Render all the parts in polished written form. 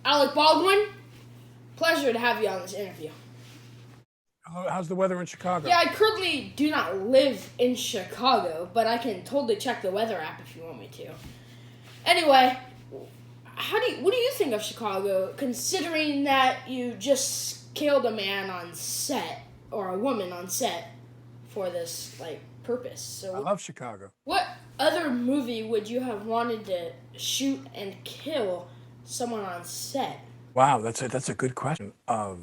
Alec Baldwin, pleasure to have you on this interview. How's the weather in Chicago? Yeah, I currently do not live in Chicago, but I can totally check the weather app if you want me to. Anyway, what do you think of Chicago, considering that you just killed a man on set, or a woman on set, for this, purpose? So I love Chicago. what other movie would you have wanted to shoot and kill someone on set? Wow, that's a good question. Well,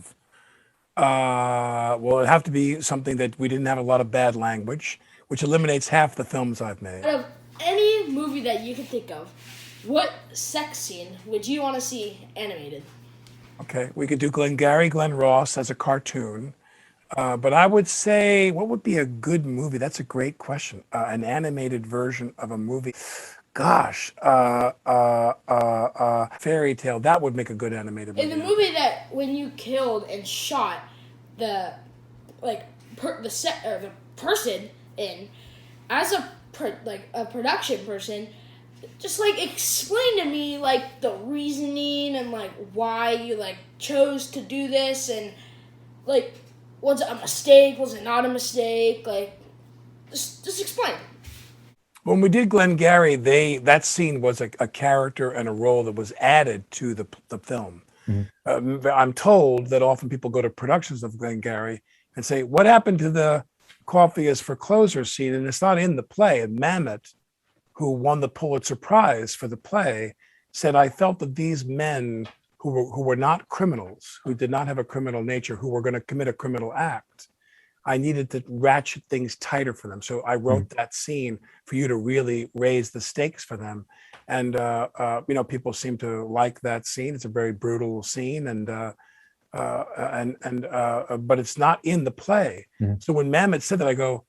it'd have to be something that we didn't have a lot of bad language, which eliminates half the films I've made. Out of any movie that you can think of, what sex scene would you want to see animated? Okay, we could do Glengarry Glen Ross as a cartoon, but I would say, what would be a good movie? That's a great question. An animated version of a movie. Gosh, fairy tale. That would make a good animated movie. In the movie that when you killed and shot the the person in, as a production person, just explain to me the reasoning and why you chose to do this, and was it a mistake, was it not a mistake, just explain. When we did Glengarry, that scene was a character and a role that was added to the film. Mm-hmm. I'm told that often people go to productions of Glengarry and say, "What happened to the coffee is for closers scene?" And it's not in the play. And Mamet, who won the Pulitzer Prize for the play, said, "I felt that these men who were not criminals, who did not have a criminal nature, who were going to commit a criminal act, I needed to ratchet things tighter for them. So I wrote that scene for you to really raise the stakes for them." And people seem to like that scene. It's a very brutal scene, but it's not in the play. Mm-hmm. So when Mamet said that, I go,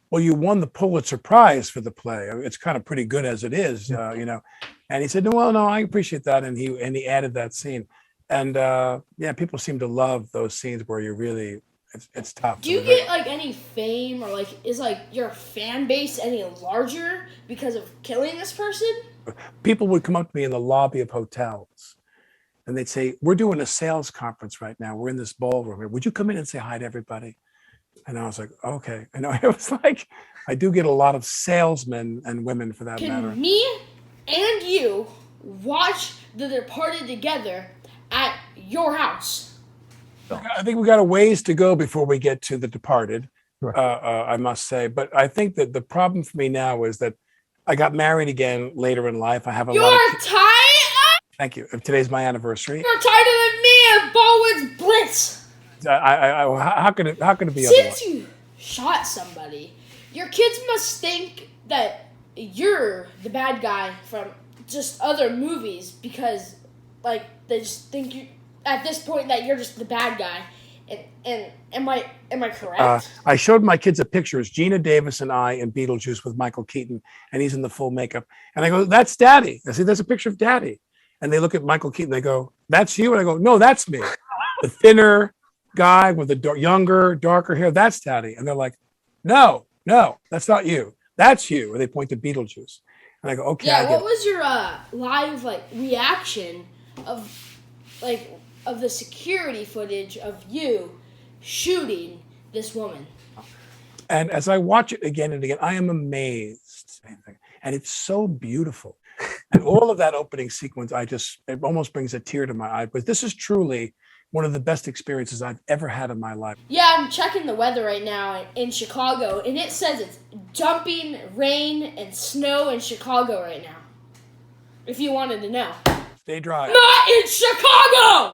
"Well, you won the Pulitzer Prize for the play. It's kind of pretty good as it is, And he said, "Well, no, I appreciate that." And he added that scene, and people seem to love those scenes where you really. It's tough. Do you get any fame, or is your fan base any larger because of killing this person? People would come up to me in the lobby of hotels and they'd say, "We're doing a sales conference right now. We're in this ballroom. Would you come in and say hi to everybody?" And I was like, "Okay." I know. It was I do get a lot of salesmen and women for that matter. Can me and you watch The Departed together at your house? I think we got a ways to go before we get to The Departed, I must say. But I think that the problem for me now is that I got married again later in life. I have a lot of... You're tired? Thank you. Today's my anniversary. You're tighter than me and Baldwin's Blitz. How could it be Since otherwise? you shot somebody, your kids must think that you're the bad guy from just other movies, because they just think you... at this point that you're just the bad guy, and am I correct? I showed my kids a picture. It's Gina Davis and I in Beetlejuice with Michael Keaton, and he's in the full makeup. And I go, "That's Daddy." I say, "There's a picture of Daddy." And they look at Michael Keaton. They go, "That's you?" And I go, "No, that's me. The thinner guy with the younger, darker hair. That's Daddy." And they're like, "No, that's not you. That's you." And they point to Beetlejuice. And I go, "Okay." Yeah. What was your live reaction of the security footage of you shooting this woman? And as I watch it again and again, I am amazed. And it's so beautiful. And all of that opening sequence, it almost brings a tear to my eye. But this is truly one of the best experiences I've ever had in my life. Yeah, I'm checking the weather right now in Chicago, and it says it's dumping rain and snow in Chicago right now. If you wanted to know. Stay dry. Not in Chicago!